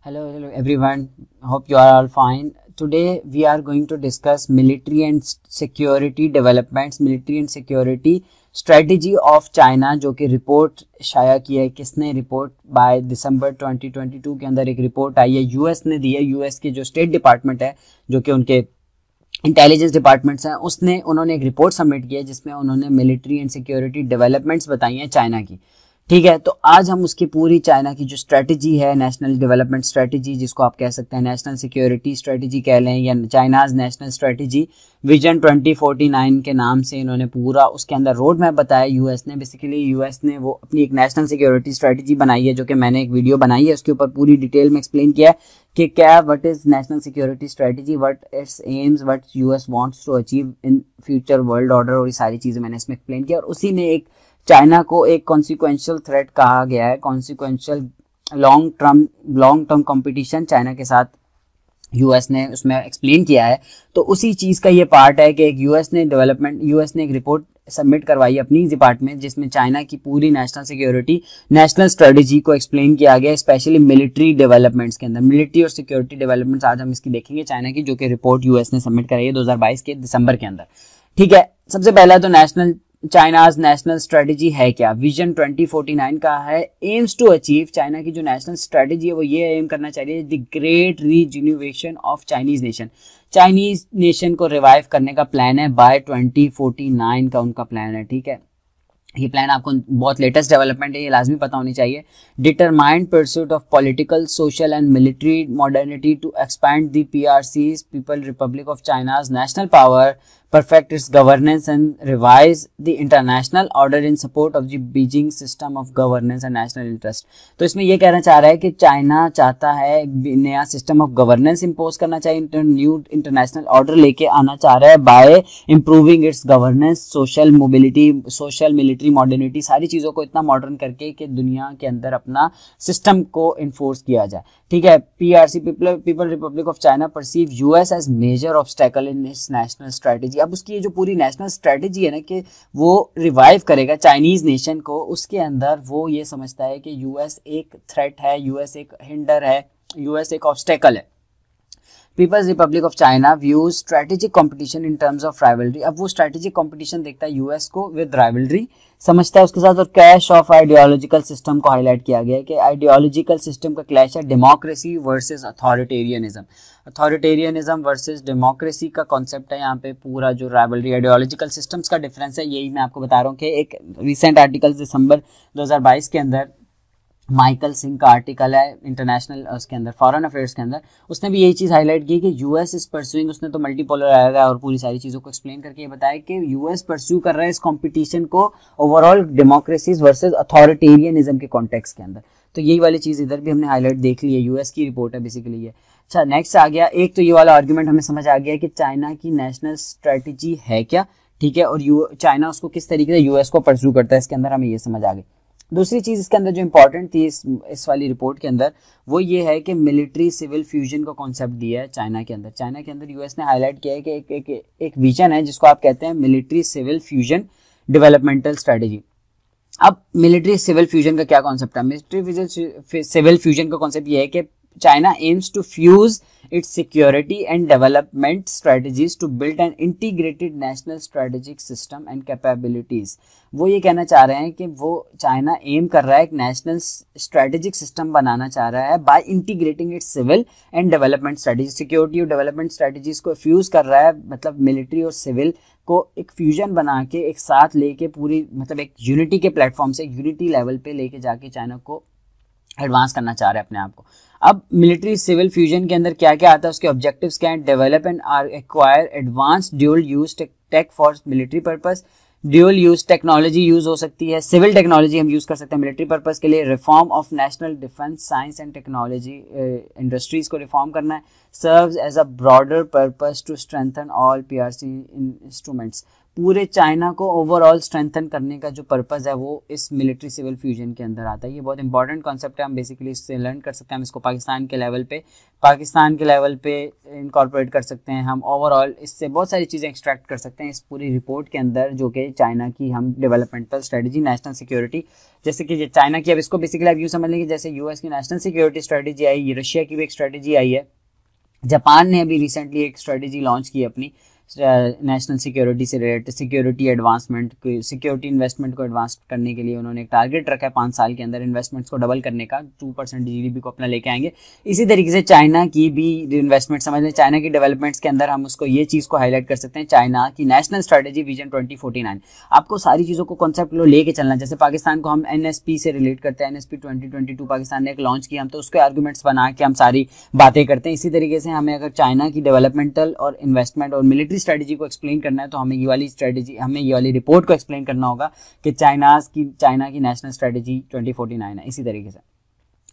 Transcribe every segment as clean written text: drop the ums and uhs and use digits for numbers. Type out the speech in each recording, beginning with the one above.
Hello everyone. Hope you are all fine. Today we are going to discuss military and security developments, military and security strategy of China, जो कि report शाया की है. किसने report by December 2022 के अंदर एक रिपोर्ट आई है, यूएस ने दी है. यूएस के जो स्टेट डिपार्टमेंट है, जो कि उनके इंटेलिजेंस डिपार्टमेंट्स हैं, उन्होंने एक रिपोर्ट सबमिट की है जिसमें उन्होंने मिलिट्री एंड सिक्योरिटी डेवलपमेंट्स बताई हैं चाइना की. ठीक है, तो आज हम उसकी पूरी चाइना की जो स्ट्रेटजी है, नेशनल डेवलपमेंट स्ट्रेटजी जिसको आप कह सकते हैं, नेशनल सिक्योरिटी स्ट्रेटजी कह लें या चाइनाज नेशनल स्ट्रेटजी विजन 2049 के नाम से इन्होंने पूरा उसके अंदर रोड मैप बताया. यूएस ने बेसिकली यूएस ने वो अपनी एक नेशनल सिक्योरिटी स्ट्रेटजी बनाई है, जो कि मैंने एक वीडियो बनाई है, उसके ऊपर पूरी डिटेल में एक्सप्लेन किया है कि क्या what is national security strategy, what its aims, what US wants to achieve in future world order, और ये सारी चीज़ें मैंने इसमें एक्सप्लेन किया. और उसी में एक चाइना को एक कॉन्सिक्वेंशियल थ्रेट कहा गया है, consequential long term competition China के साथ यूएस ने उसमें एक्सप्लेन किया है. तो उसी चीज़ का ये पार्ट है कि एक यूएस ने एक रिपोर्ट सबमिट करवाई अपनी डिपार्टमेंट, जिसमें चाइना की पूरी नेशनल सिक्योरिटी नेशनल स्ट्रेटजी को एक्सप्लेन किया गया, स्पेशली मिलिट्री डेवलपमेंट्स के अंदर. मिलिट्री और सिक्योरिटी डेवलपमेंट्स आज हम इसकी देखेंगे चाइना की, जो कि रिपोर्ट यूएस ने सबमिट कराई है 2022 के दिसंबर के अंदर. ठीक है, सबसे पहला तो चाइनाज नेशनल स्ट्रेटजी है क्या, विजन 2049 का है. एम्स टू अचीव, चाइना की जो नेशनल स्ट्रेटजी है वो ये एम करना चाहिए, the great rejuvenation of Chinese nation. Chinese nation को रिवाइव करने का प्लान है बाय 2049 का उनका प्लान है. ठीक है, ये प्लान आपको बहुत लेटेस्ट डेवलपमेंट है, ये लाजमी पता होनी चाहिए. Determined pursuit of political, social and military modernity to expand the PRC's, people republic of China's national power, perfect its governance and revise the international order in support of the Beijing system of governance and national interest. तो इसमें ये कहना चाह रहा है कि China चाहता है नया सिस्टम ऑफ गवर्नेंस इम्पोज करना चाहिए, न्यू इंटरनेशनल ऑर्डर लेके आना चाह रहा है bye improving it's governance, social mobility, social military modernity, सारी चीज़ों को इतना मॉडर्न करके कि दुनिया के अंदर अपना सिस्टम को इन्फोर्स किया जाए. ठीक है, PRC, people republic of China perceive US as major obstacle in its national strategy. अब उसकी ये जो पूरी नेशनल स्ट्रेटजी है ना, कि वो रिवाइव करेगा चाइनीज नेशन को, उसके अंदर वो ये समझता है कि यूएस एक थ्रेट है, यूएस एक हिंडर है, यूएस एक ऑब्स्टेकल है. People's republic of China views strategic competition in terms of rivalry. अब वो स्ट्रेटेजिक कंपटीशन देखता है यूएस को विद राइवलरी समझता है उसके साथ, और क्लैश ऑफ आइडियोलॉजिकल सिस्टम को हाईलाइट किया गया है कि आइडियोलॉजिकल सिस्टम का क्लैश है, democracy versus authoritarianism, authoritarianism versus democracy का कॉन्सेप्ट है यहाँ पे. पूरा जो राइवलरी आइडियोलॉजिकल सिस्टम्स का डिफरेंस है, यही मैं आपको बता रहा हूँ कि एक रिसेंट आर्टिकल दिसंबर 2022 के अंदर माइकल सिंह का आर्टिकल है इंटरनेशनल उसके अंदर फॉरेन अफेयर्स के अंदर, उसने भी यही चीज़ हाईलाइट की कि यूएस इज परस्यूइंग, उसने तो मल्टीपोलर आएगा और पूरी सारी चीज़ों को एक्सप्लेन करके ये बताया कि यूएस परस्यू कर रहा है इस कंपटीशन को ओवरऑल डेमोक्रेसीज वर्सेस अथॉरिटेरियनिज्म के कॉन्टेक्स्ट के अंदर. तो यही वाली चीज़ इधर भी हमने हाईलाइट देख ली है, यूएस की रिपोर्ट है बेसिकली ये. अच्छा, नेक्स्ट आ गया, एक तो ये वाला आर्ग्यूमेंट हमें समझ आ गया कि चाइना की नेशनल स्ट्रेटजी है क्या. ठीक है, और चाइना उसको किस तरीके से यूएस को परस्यू करता है, इसके अंदर हमें ये समझ आ गई. दूसरी चीज़ इसके अंदर जो इंपॉर्टेंट थी इस वाली रिपोर्ट के अंदर, वो ये है कि मिलिट्री सिविल फ्यूजन का कॉन्सेप्ट दिया है चाइना के अंदर. चाइना के अंदर यूएस ने हाईलाइट किया है कि एक विजन है जिसको आप कहते हैं military civil fusion developmental strategy. अब मिलिट्री सिविल फ्यूजन का क्या कॉन्सेप्ट है? मिलिट्री सिविल फ्यूजन का कॉन्सेप्ट ये है कि China aims to fuse its security and development strategies to build an integrated national strategic system and capabilities. वो ये कहना चाह रहे हैं कि वो चाइना एम कर रहा है एक नेशनल स्ट्रेटेजिक सिस्टम बनाना चाह रहा है by integrating its civil and development strategy, security और डेवलपमेंट स्ट्रेटेजीज को फ्यूज कर रहा है, मतलब मिलिट्री और सिविल को एक फ्यूजन बना के एक साथ लेके पूरी, मतलब एक यूनिटी के प्लेटफॉर्म से यूनिटी लेवल पे लेके जाके चाइना को एडवांस करना चाह रहे हैं अपने आप को. अब मिलिट्री सिविल फ्यूजन के अंदर क्या क्या आता है, उसके ऑब्जेक्टिव्स क्या हैं? Develop and acquire advance dual use tech for military purpose. Dual use technology use हो सकती है, सिविल टेक्नोलॉजी हम यूज कर सकते हैं मिलिट्री पर्पस के लिए. Reform of national defence science and technology industries को रिफॉर्म करना है. Serves as a broader purpose to strengthen all PRC instruments. पूरे चाइना को ओवरऑल स्ट्रेंथन करने का जो पर्पस है वो इस मिलिट्री सिविल फ्यूजन के अंदर आता है। ये बहुत इंपॉर्टेंट कॉन्सेप्ट है, हम बेसिकली इससे लर्न कर सकते हैं। हम इसको पाकिस्तान के लेवल पे इनकॉर्पोरेट कर सकते हैं। हम ओवरऑल इससे बहुत सारी चीज़ें एक्सट्रैक्ट कर सकते हैं इस पूरी रिपोर्ट के अंदर, जो कि चाइना की हम डेवलपमेंटल स्ट्रेटजी, नेशनल सिक्योरिटी, जैसे कि चाइना की, अब इसको बेसिकली आप यूँ समझ लेंगे जैसे यूएस की नेशनल सिक्योरिटी स्ट्रेटजी आई, रशिया की भी एक स्ट्रेटजी आई है, जापान ने अभी रिसेंटली एक स्ट्रेटजी लॉन्च की अपनी नेशनल सिक्योरिटी से related, security advancement, security investment को एडवांस करने के लिए उन्होंने एक टारगेट रखा है 5 साल के अंदर इन्वेस्टमेंट्स को डबल करने का, 2% जीडीपी को अपना लेके आएंगे। इसी तरीके से चाइना की भी इन्वेस्टमेंट समझ लें, चाइना की डेवलपमेंट्स के अंदर हम उसको ये चीज़ को हाईलाइट कर सकते हैं, चाइना की नेशनल स्ट्रेटजी विजन 2049। आपको सारी चीज़ों को कॉन्सेप्ट लो लेके चलना, जैसे पाकिस्तान को हम एनएसपी से रिलेट करते हैं, एनएसपी 2022 पाकिस्तान ने एक लॉन्च किया, हम तो उसके आर्गूमेंट्स बना के हम सारी बातें करते हैं। इसी तरीके से हमें अगर चाइना की डेवलपमेंटल और इन्वेस्टमेंट और मिलिट्री स्ट्रेटजी को एक्सप्लेन करना है तो हमें ये वाली रिपोर्ट को एक्सप्लेन करना होगा कि चाइना की नेशनल स्ट्रेटजी 2049 है। इसी तरीके से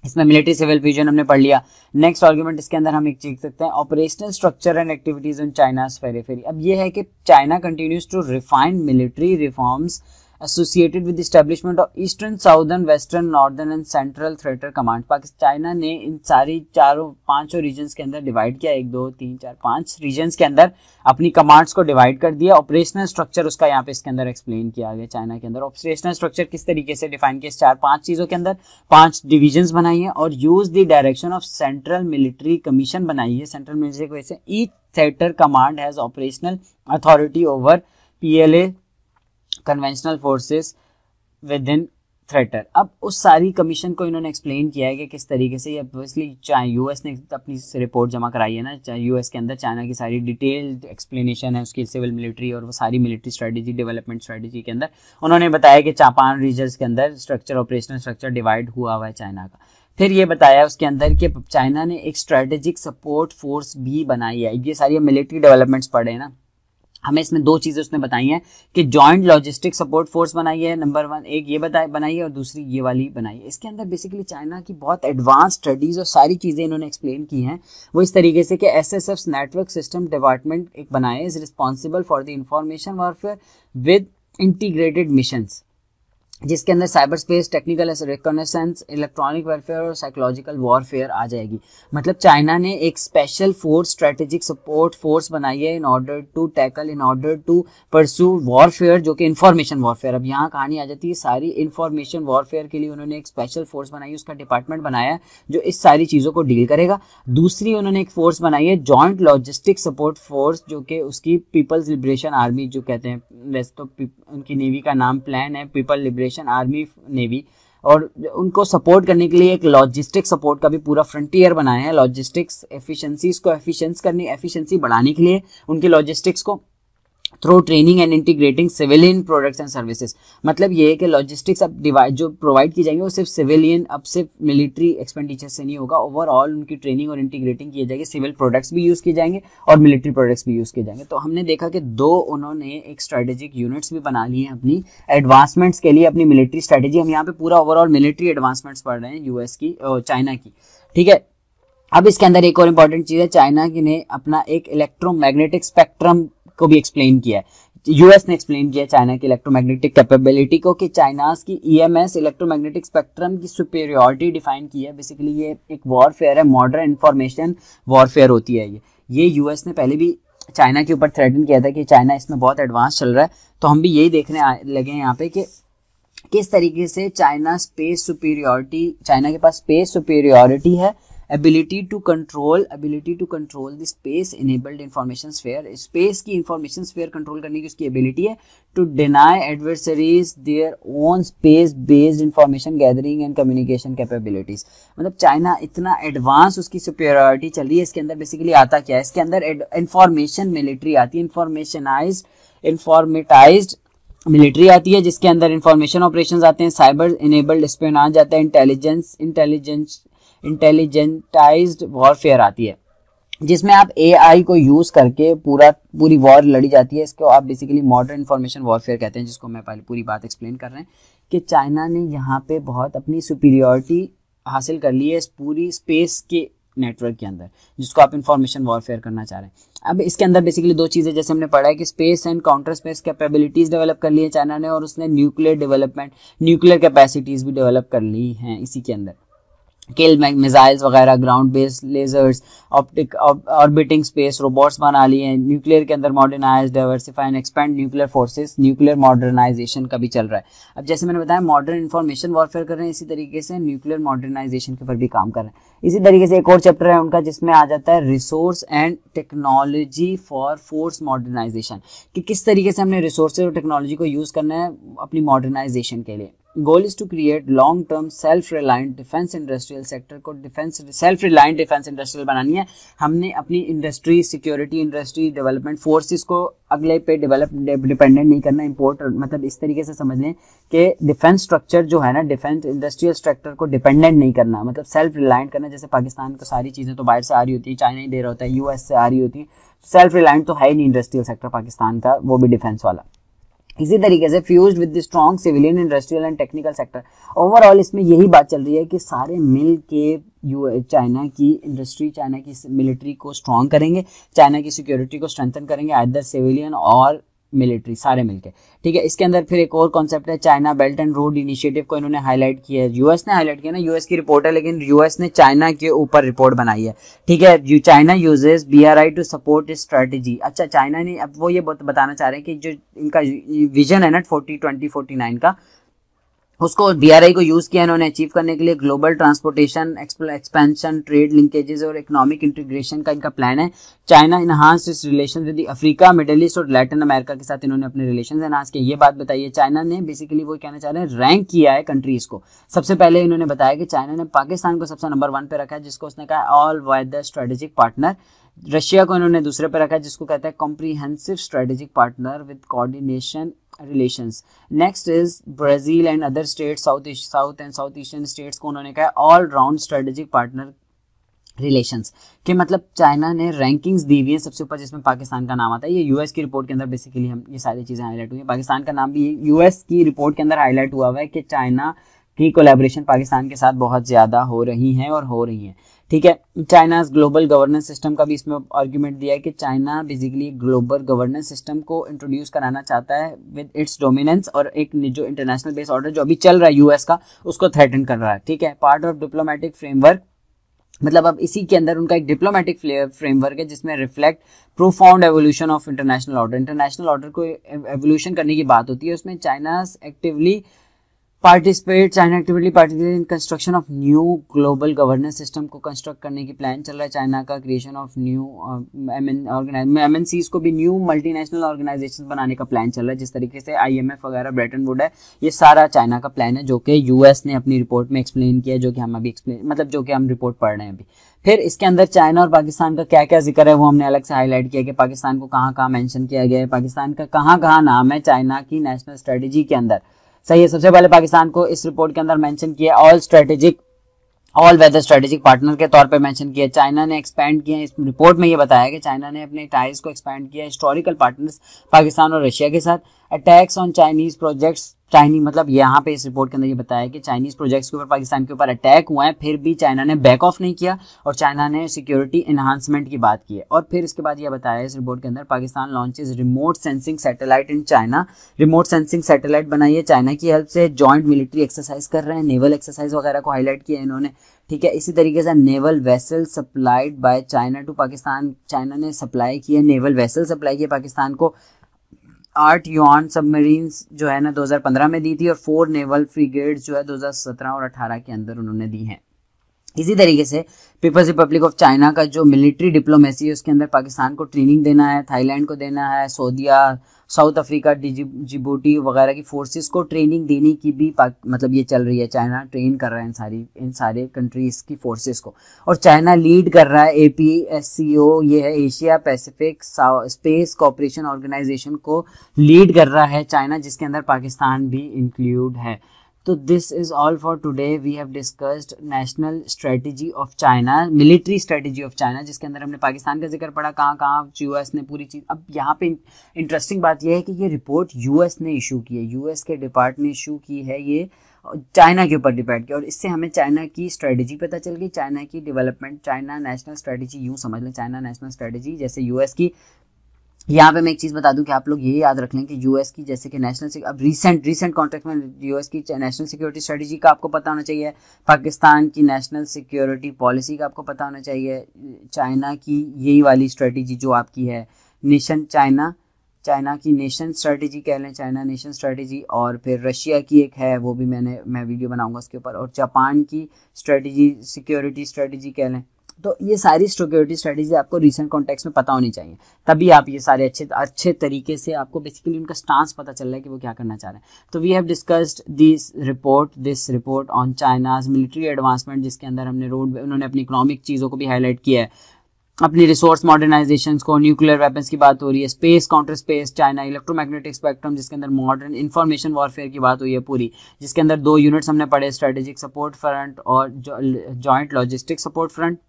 इसमें मिलिट्री सिविल फ्यूजन हमने पढ़ लिया। नेक्स्ट आर्गुमेंट इसके अंदर हम एक चीज सकते हैं, operational structure and activities in China's periphery. अब ये है कि China continues to refine military reforms associated with the establishment of eastern, southern, western, northern and central theater command। China ने इन सारी पांचों रीजन्स के अंदर डिवाइड किया, 1 2 3 4 5 रीजन्स के अंदर अपनी कमांड्स को डिवाइड कर दिया। ऑपरेशनल स्ट्रक्चर उसका यहाँ पे इसके अंदर एक्सप्लेन किया गया। चाइना के अंदर ऑपरेशनल स्ट्रक्चर किस तरीके से डिफाइन किया, 4-5 चीजों के अंदर 5 डिविजन्स बनाई है और use the direction of central military commission बनाई है। सेंट्रल मिलिट्री की वजह से each theatre command has operational authority over PLA conventional forces with in treater. अब उस सारी कमीशन को इन्होंने एक्सप्लेन किया है कि किस तरीके से, ऑब्वियसली यूएस ने अपनी रिपोर्ट जमा कराई है ना, यूएस के अंदर चाइना की सारी डिटेल्ड एक्सप्लेनेशन है उसकी सिविल मिलिट्री और वो सारी मिलिट्री स्ट्रेटजी, डेवलपमेंट स्ट्रेटजी के अंदर उन्होंने बताया कि 5 रीजन्स के अंदर स्ट्रक्चर, ऑपरेशनल स्ट्रक्चर डिवाइड हुआ है चाइना का। फिर ये बताया उसके अंदर कि चाइना ने एक स्ट्रेटेजिक सपोर्ट फोर्स भी बनाई है। ये सारी मिलिट्री डेवलपमेंट्स पढ़े ना, हमें इसमें 2 चीजें उसने बताई हैं कि जॉइंट लॉजिस्टिक सपोर्ट फोर्स बनाई है, नंबर 1 एक ये बनाई है और दूसरी ये वाली बनाई है। इसके अंदर बेसिकली चाइना की बहुत एडवांस स्टडीज और सारी चीजें इन्होंने एक्सप्लेन की हैं। वो इस तरीके से कि एसएसएफ नेटवर्क सिस्टम डिपार्टमेंट एक बनाए, is responsible for the information warfare with integrated missions, जिसके अंदर cyber space, technical reconnaissance, electronic warfare और साइकोलॉजिकल वॉरफेयर आ जाएगी। मतलब चाइना ने एक special force, strategic support force बनाई है in order to pursue warfare, जो कि इंफॉर्मेशन वॉरफेयर। अब यहाँ कहानी आ जाती है, सारी इंफॉर्मेशन वॉरफेयर के लिए उन्होंने एक स्पेशल फोर्स बनाई, उसका डिपार्टमेंट बनाया जो इस सारी चीज़ों को डील करेगा। दूसरी उन्होंने एक फोर्स बनाई है जॉइंट लॉजिस्टिक सपोर्ट फोर्स, जो कि उसकी पीपल्स लिबरेशन आर्मी जो कहते हैं, वैसे तो उनकी नेवी का नाम प्लान है पीपल लिबरेशन आर्मी नेवी, और उनको सपोर्ट करने के लिए एक लॉजिस्टिक सपोर्ट का भी पूरा फ्रंटियर बनाया है। लॉजिस्टिक्स एफिशिएंसीज को एफिशिएंसी बढ़ाने के लिए उनके लॉजिस्टिक्स को through training and integrating civilian products and services. मतलब ये है कि लॉजिस्टिक्स अब जो प्रोवाइड की जाएंगे वो सिर्फ सिविलियन, अब सिर्फ मिलिट्री एक्सपेंडिचर से नहीं होगा, ओवरऑल उनकी ट्रेनिंग और इंटीग्रेटिंग की जाएगी, सिविल प्रोडक्ट्स भी यूज़ किए जाएंगे और मिलिट्री प्रोडक्ट्स भी यूज़ किए जाएंगे। तो हमने देखा कि 2 उन्होंने एक स्ट्रेटेजिक यूनिट्स भी बना ली हैं अपनी एडवांसमेंट्स के लिए, अपनी मिलिट्री स्ट्रेटेजी। हम यहाँ पे पूरा ओवरऑल मिलिट्री एडवांसमेंट्स पढ़ रहे हैं यूएस की और चाइना की, ठीक है। अब इसके अंदर एक और इम्पॉर्टेंट चीज़ है, चाइना ने अपना एक इलेक्ट्रोमैग्नेटिक स्पेक्ट्रम को भी एक्सप्लेन किया है। यूएस ने एक्सप्लेन किया चाइना की इलेक्ट्रोमैग्नेटिक कैपेबिलिटी को कि चाइनास की ईएमएस इलेक्ट्रोमैग्नेटिक स्पेक्ट्रम की सुपीरियरिटी डिफाइन की है। बेसिकली ये एक वॉरफेयर है, मॉडर्न इंफॉर्मेशन वॉरफेयर होती है ये यूएस ने पहले भी चाइना के ऊपर थ्रेटन किया था कि चाइना इसमें बहुत एडवांस चल रहा है। तो हम भी यही देखने लगे हैं यहाँ पे कि किस तरीके से चाइना के पास स्पेस सुपीरियरिटी है, ability to control the space enabled information sphere, space की इंफॉर्मेशन स्फीयर कंट्रोल करने की उसकी एबिलिटी है। to deny adversaries their own space based information gathering and communication capabilities। मतलब चाइना इतना एडवांस उसकी सुपीरियरिटी चल रही है। इसके अंदर बेसिकली आता क्या है, इसके अंदर इंफॉर्मेशन मिलिट्री आती है, इंफॉर्मेटाइज्ड मिलिट्री आती है, जिसके अंदर इंफॉर्मेशन ऑपरेशंस आते हैं, साइबर इनेबल्ड स्पियोनाज आता है, इंटेलिजेंटाइज्ड वॉरफेयर आती है, जिसमें आप एआई को यूज करके पूरी वॉर लड़ी जाती है। इसको आप बेसिकली मॉडर्न इंफॉर्मेशन वॉरफेयर कहते हैं, जिसको मैं पहले पूरी बात एक्सप्लेन कर रहे हैं कि चाइना ने यहाँ पे बहुत अपनी सुपीरियरिटी हासिल कर ली है इस पूरी स्पेस के नेटवर्क के अंदर, जिसको आप इंफॉर्मेशन वॉरफेयर करना चाह रहे हैं। अब इसके अंदर बेसिकली दो चीज़ें जैसे हमने पढ़ा है कि space and counter space capabilities develop कर ली है चाइना ने, और उसने न्यूक्लियर डेवलपमेंट, न्यूक्लियर कैपेसिटीज़ भी डेवलप कर ली हैं इसी के अंदर। किल मिसाइल्स वगैरह, ground based lasers, optic orbiting space robots बना लिए हैं। न्यूक्लियर के अंदर modernise, diversify and expand nuclear forces, nuclear modernisation का भी चल रहा है। अब जैसे मैंने बताया मॉडर्न इन्फॉर्मेशन वॉरफेयर कर रहे हैं, इसी तरीके से न्यूक्लियर मॉडर्नाइजेशन के ऊपर भी काम कर रहे हैं। इसी तरीके से एक और चैप्टर है उनका जिसमें आ जाता है resource and technology for force modernisation, कि किस तरीके से हमने रिसोर्सेज और टेक्नोलॉजी को यूज़ करना है अपनी मॉडर्नाइजेशन के लिए। Goal is to create long term self reliant defence industrial sector को सेल्फ रिलायंट डिफेंस इंडस्ट्रियल बनानी है। हमने अपनी industry, security industry, development forces को अगले पे डिपेंडेंट नहीं करना, इम्पोर्ट, मतलब इस तरीके से समझ लें कि डिफेंस स्ट्रक्चर जो है ना, डिफेंस इंडस्ट्रियल स्ट्रक्चर को डिपेंडेंट नहीं करना, मतलब सेल्फ रिलायंट करना। जैसे पाकिस्तान को सारी चीज़ें तो बाहर से आ रही होती है, चाइना ही दे रहा होता है, यूएस से आ रही होती है, सेल्फ रिलायंट तो है ही नहीं इंडस्ट्रियल सेक्टर पाकिस्तान का, वो भी डिफेंस वाला। इसी तरीके से fused with the strong civilian, industrial and technical sector. Overall इसमें यही बात चल रही है कि सारे मिल के चाइना की इंडस्ट्री, चाइना की मिलिट्री को स्ट्रॉन्ग करेंगे, चाइना की सिक्योरिटी को स्ट्रेंथन करेंगे, आइदर सिविलियन और मिलिट्री, सारे मिलके। ठीक है, इसके अंदर फिर एक और कॉन्सेप्ट है China belt and road initiative को इन्होंने हाईलाइट किया है। यूएस ने हाईलाइट किया ना, यूएस की रिपोर्ट है, लेकिन यूएस ने चाइना के ऊपर रिपोर्ट बनाई है। ठीक है, China uses BRI to support इस स्ट्रेटेजी। अच्छा, चाइना ने, अब वो ये बताना चाह रहे हैं कि जो इनका विजन है ना 2049 का, उसको बीआरआई को यूज किया इन्होंने अचीव करने के लिए। Global transportation expansion, trade linkages और इकोनॉमिक इंटीग्रेशन का इनका प्लान है। China enhance it's relation with Africa, middle east और लैटिन अमेरिका के साथ इन्होंने अपने रिलेशन एनहांस किए। ये बात बताइए, चाइना ने बेसिकली वो कहना चाह रहे हैं रैंक किया है कंट्रीज को। सबसे पहले इन्होंने बताया कि चाइना ने पाकिस्तान को सबसे नंबर 1 पे रखा है, जिसको उसने कहा all weather strategic partner. Russia को इन्होंने दूसरे पे रखा है, जिसको कहता है comprehensive strategic partner with coordination relations. Next is Brazil and other states, South and South Asian states को उन्होंने कहा all round strategic partner relations, कि मतलब चाइना ने रैंकिंग्स दी हुई है सबसे ऊपर जिसमें पाकिस्तान का नाम आता है। ये यूएस की रिपोर्ट के अंदर बेसिकली हम ये सारी चीज़ें हाईलाइट हुई है, पाकिस्तान का नाम भी यूएस की रिपोर्ट के अंदर हाईलाइट हुआ है कि चाइना की कोलैबोरेशन पाकिस्तान के साथ बहुत ज़्यादा हो रही हैं और हो रही हैं। ठीक है, चाइना ग्लोबल गवर्नेंस सिस्टम का भी इसमें आर्ग्यूमेंट दिया है कि China basically global governance system को इंट्रोड्यूस कराना चाहता है विद इट्स डोमिनेंस, और एक जो इंटरनेशनल बेस ऑर्डर जो अभी चल रहा है यूएस का, उसको थ्रेटन कर रहा है। ठीक है, पार्ट ऑफ डिप्लोमेटिक फ्रेमवर्क, मतलब अब इसी के अंदर उनका एक डिप्लोमेटिक फ्रेमवर्क है जिसमें reflect profound evolution of international order. International order को एवोल्यूशन करने की बात होती है, उसमें China actively participate in construction of new global governance system को कंस्ट्रक्ट करने की प्लान चल रहा है चाइना का। क्रिएशन ऑफ न्यू एमएनसीज को भी न्यू मल्टीनेशनल ऑर्गेनाइजेशन बनाने का प्लान चल रहा है, जिस तरीके से आईएमएफ वगैरह, ब्रेटन वुड है, ये सारा चाइना का प्लान है जो कि यूएस ने अपनी रिपोर्ट में एक्सप्लेन किया है, जो कि हम अभी जो कि हम रिपोर्ट पढ़ रहे हैं अभी। फिर इसके अंदर चाइना और पाकिस्तान का क्या क्या जिक्र है वो हमने अलग से हाईलाइट किया कि पाकिस्तान को कहाँ कहाँ मेंशन किया गया है, पाकिस्तान का कहाँ कहाँ नाम है चाइना की नेशनल स्ट्रेटेजी के अंदर। सही है, सबसे पहले पाकिस्तान को इस रिपोर्ट के अंदर मेंशन किया ऑल वेदर स्ट्रेटेजिक पार्टनर के तौर पे मेंशन किया। चाइना ने एक्सपैंड किया, इस रिपोर्ट में ये बताया कि चाइना ने अपने टाइज को एक्सपैंड किया हिस्टोरिकल पार्टनर्स पाकिस्तान और रशिया के साथ। अटैक्स ऑन चाइनीज प्रोजेक्ट्स, मतलब यहाँ पे इस रिपोर्ट के अंदर ये बताया कि चाइनीज प्रोजेक्ट्स के ऊपर पाकिस्तान के ऊपर अटैक हुए हैं, फिर भी चाइना ने बैक ऑफ नहीं किया और चाइना ने सिक्योरिटी एनहांसमेंट की बात की है। और फिर इसके बाद ये बताया इस रिपोर्ट के अंदर Pakistan launches remote sensing satellite in China. Remote sensing satellite बनाई है चाइना की हेल्प से, जॉइंट मिलिट्री एक्सरसाइज कर रहे हैं, नेवल एक्सरसाइज वगैरह को हाईलाइट किया इन्होंने। ठीक है, इसी तरीके से naval vessel supplied by China to Pakistan, China ने सप्लाई किया, नेवल वेसल सप्लाई किया पाकिस्तान को। 8 युआन सबमरीन्स जो है ना 2015 में दी थी, और 4 नेवल फ्रिगेट्स जो है 2017 और 18 के अंदर उन्होंने दी हैं। इसी तरीके से पीपल्स रिपब्लिक ऑफ चाइना का जो मिलिट्री डिप्लोमेसी है उसके अंदर पाकिस्तान को ट्रेनिंग देना है, थाईलैंड को देना है, सऊदीया, साउथ अफ्रीका, जिबूटी वगैरह की फोर्सेस को ट्रेनिंग देने की भी मतलब ये चल रही है। चाइना ट्रेन कर रहा है इन सारे कंट्रीज की फोर्सेस को, और चाइना लीड कर रहा है APSCO, ये है Asia Pacific space cooperation organisation को लीड कर रहा है चाइना, जिसके अंदर पाकिस्तान भी इंक्लूड है। तो this is all for today. We have discussed national strategy of China, military strategy of China, जिसके अंदर हमने पाकिस्तान का जिक्र पढ़ा, कहाँ कहाँ यूएस ने पूरी चीज़। अब यहाँ पे इंटरेस्टिंग बात यह है कि ये रिपोर्ट यूएस ने इशू की है, यूएस के डिपार्टमेंट ने इशू की है ये, चाइना के ऊपर डिपेंड किया, और इससे हमें चाइना की स्ट्रेटजी पता चल गई, चाइना की डेवलपमेंट, चाइना नेशनल स्ट्रेटजी, यूँ समझ लें चाइना नेशनल स्ट्रेटजी जैसे यूएस की। यहाँ पे मैं एक चीज़ बता दूं कि आप लोग ये याद रख लें कि यूएस की जैसे कि नेशनल, अब रिसेंट कॉन्टेक्स्ट में यूएस की नेशनल सिक्योरिटी स्ट्रेटजी का आपको पता होना चाहिए, पाकिस्तान की नेशनल सिक्योरिटी पॉलिसी का आपको पता होना चाहिए, चाइना की यही वाली स्ट्रेटजी जो आपकी है नेशन चाइना की नेशन स्ट्रेटजी कह लें, चाइना नेशन स्ट्रेटजी, और फिर रशिया की एक है वो भी मैं वीडियो बनाऊंगा उसके ऊपर, और जापान की स्ट्रेटजी सिक्योरिटी स्ट्रेटजी कह लें। तो ये सारी सिक्योरिटी स्ट्रेटजी आपको रीसेंट कॉन्टेक्स्ट में पता होनी चाहिए, तभी आप ये सारे अच्छे तरीके से आपको बेसिकली उनका स्टांस पता चल रहा है कि वो क्या करना चाह रहे हैं। तो we have discussed this report on China's military advancement, जिसके अंदर उन्होंने अपनी इकोनॉमिक चीज़ों को भी हाईलाइट किया है, अपनी रिसोर्स मॉडर्नाइजेशन को, न्यूक्लियर वेपन्स की बात हो रही है, space counter space China, electromagnetic spectrum जिसके अंदर मॉडर्न इंफॉर्मेशन वॉरफेयर की बात हुई है पूरी, जिसके अंदर 2 यूनिट्स हमने पढ़े, स्ट्रेटेजिक सपोर्ट फ्रंट और जॉइंट लॉजिस्टिक सपोर्ट फ्रंट,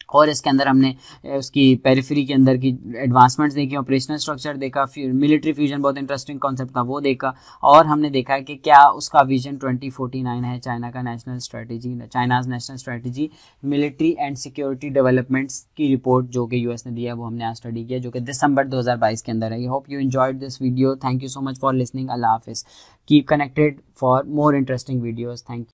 और इसके अंदर हमने उसकी पेरिफेरी के अंदर की एडवांसमेंट्स देखी, ऑपरेशनल स्ट्रक्चर देखा, फिर मिलिट्री फ्यूजन बहुत इंटरेस्टिंग कॉन्सेप्ट था वो देखा, और हमने देखा है कि क्या उसका विजन 2049 है चाइना का national strategy, China's national strategy military and security developments की रिपोर्ट जो कि यूएस ने दिया है वो हमने आज स्टडी किया, जो कि दिसंबर 2022 के अंदर है। I hope you enjoyed this video, thank you so much for listening, अल्लाह हाफिज़, keep connected for more interesting videos, thank you.